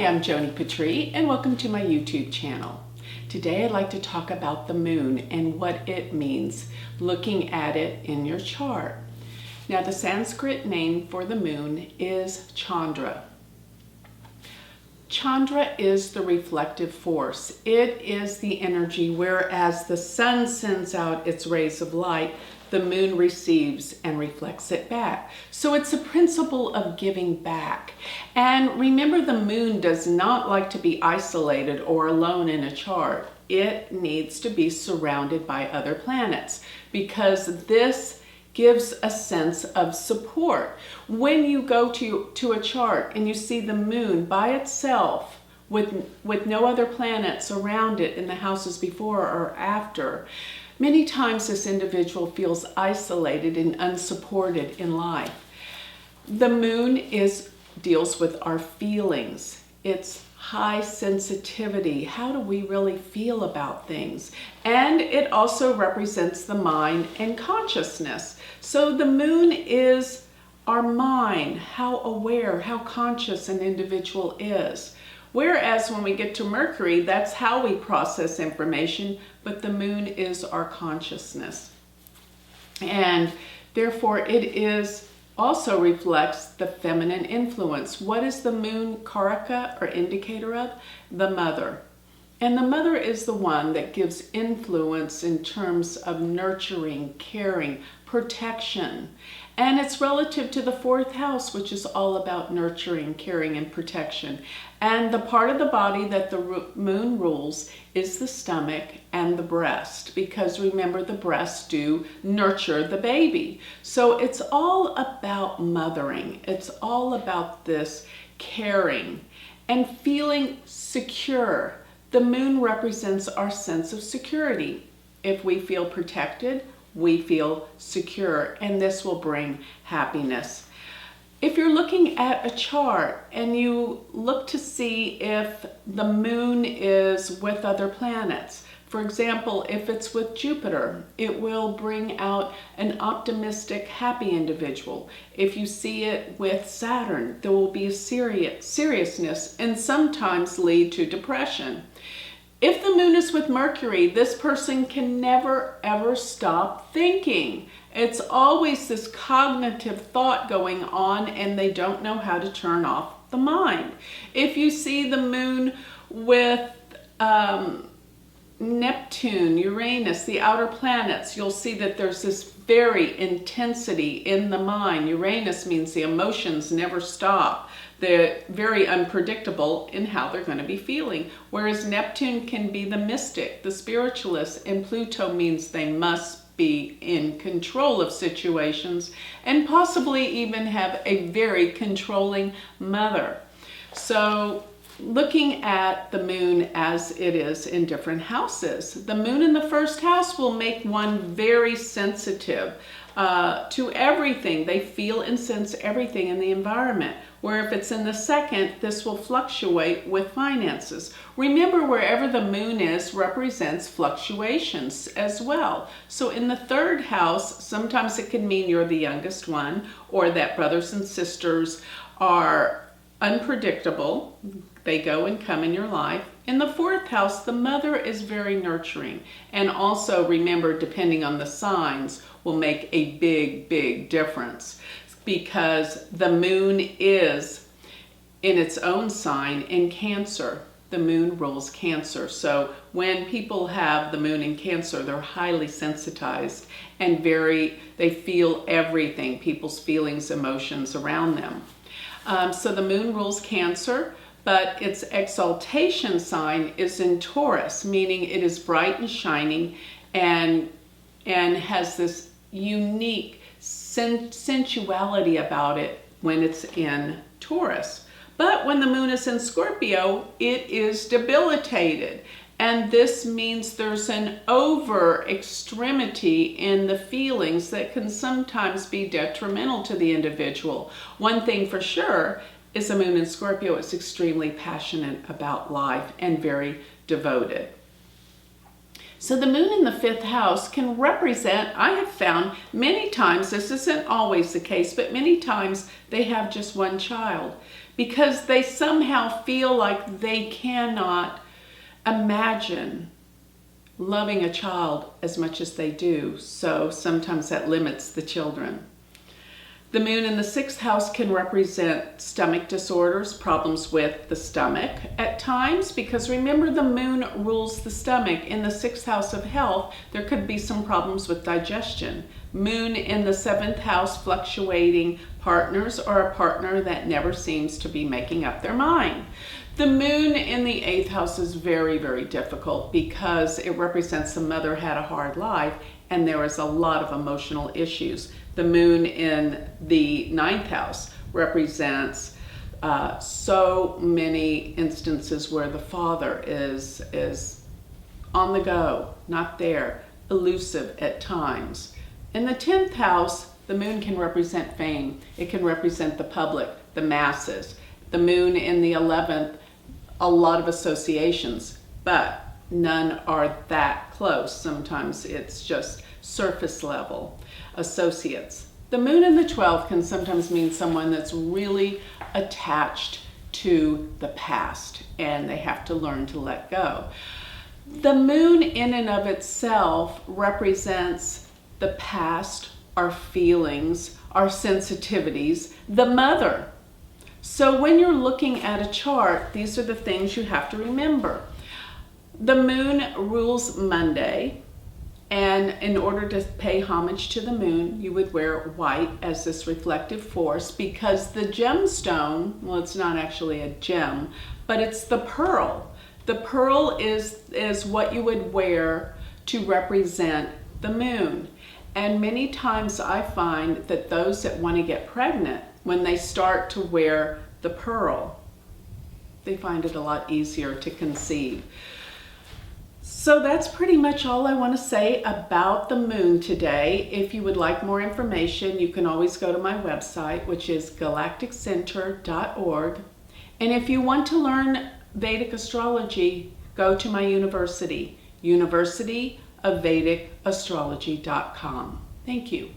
Hi, I'm Joni Patry, and welcome to my YouTube channel. Today I'd like to talk about the moon and what it means, looking at it in your chart. Now, the Sanskrit name for the moon is Chandra. Chandra is the reflective force. It is the energy, whereas the sun sends out its rays of light, the moon receives and reflects it back. So it's a principle of giving back. And remember, the moon does not like to be isolated or alone in a chart. It needs to be surrounded by other planets because this gives a sense of support. When you go to a chart and you see the moon by itself with no other planets around it in the houses before or after, many times this individual feels isolated and unsupported in life. The moon deals with our feelings. It's high sensitivity. How do we really feel about things? And it also represents the mind and consciousness. So the moon is our mind, how aware, how conscious an individual is. Whereas when we get to Mercury, that's how we process information, but the moon is our consciousness. And therefore it also reflects the feminine influence. What is the moon karaka or indicator of? The mother. And the mother is the one that gives influence in terms of nurturing, caring, protection. And it's relative to the fourth house, which is all about nurturing, caring, and protection. And the part of the body that the moon rules is the stomach and the breast, because remember, the breasts do nurture the baby. So it's all about mothering. It's all about this caring and feeling secure. The moon represents our sense of security. If we feel protected, we feel secure, and this will bring happiness. If you're looking at a chart and you look to see if the moon is with other planets, for example, if it's with Jupiter, it will bring out an optimistic, happy individual. If you see it with Saturn, there will be a seriousness and sometimes lead to depression. If the moon is with Mercury, this person can never ever stop thinking. It's always this cognitive thought going on and they don't know how to turn off the mind. If you see the moon with Neptune, Uranus, the outer planets, you'll see that there's this very intensity in the mind. Uranus means the emotions never stop. They're very unpredictable in how they're going to be feeling. Whereas Neptune can be the mystic, the spiritualist, and Pluto means they must be in control of situations and possibly even have a very controlling mother. So looking at the moon as it is in different houses, the moon in the first house will make one very sensitive to everything. They feel and sense everything in the environment. Where if it's in the second, this will fluctuate with finances. Remember, wherever the moon is represents fluctuations as well. So in the third house, sometimes it can mean you're the youngest one, or that brothers and sisters are unpredictable. They go and come in your life. In the fourth house, the mother is very nurturing. And also remember, depending on the signs, will make a big, big difference. Because the moon is in its own sign in Cancer. The moon rules Cancer. So when people have the moon in Cancer, they're highly sensitized and they feel everything, people's feelings, emotions around them. So the moon rules Cancer, but its exaltation sign is in Taurus, meaning it is bright and shining and has this unique sensuality about it when it's in Taurus. But when the moon is in Scorpio, it is debilitated. And this means there's an over extremity in the feelings that can sometimes be detrimental to the individual. One thing for sure is the moon in Scorpio is extremely passionate about life and very devoted. So the moon in the 5th house can represent, I have found many times, this isn't always the case, but many times they have just one child because they somehow feel like they cannot imagine loving a child as much as they do. So sometimes that limits the children. The moon in the 6th house can represent stomach disorders, problems with the stomach at times, because remember the moon rules the stomach. In the 6th house of health, there could be some problems with digestion. Moon in the 7th house, fluctuating partners, or a partner that never seems to be making up their mind. The moon in the 8th house is very, very difficult because it represents the mother had a hard life and there was a lot of emotional issues. The moon in the 9th house represents so many instances where the father is on the go, not there, elusive at times. In the 10th house, the moon can represent fame. It can represent the public, the masses. The moon in the 11th, a lot of associations, but none are that close. Sometimes it's just surface level associates. The moon in the 12th can sometimes mean someone that's really attached to the past and they have to learn to let go. The moon in and of itself represents the past, our feelings, our sensitivities, the mother. So when you're looking at a chart, these are the things you have to remember. The moon rules Monday, and in order to pay homage to the moon, you would wear white as this reflective force because the gemstone, well, it's not actually a gem, but it's the pearl. The pearl is what you would wear to represent the moon. And many times I find that those that want to get pregnant, when they start to wear the pearl, they find it a lot easier to conceive. So that's pretty much all I want to say about the moon today. If you would like more information, you can always go to my website, which is galacticcenter.org. And if you want to learn Vedic astrology, go to my university, University of Vedic Astrology.com. Thank you.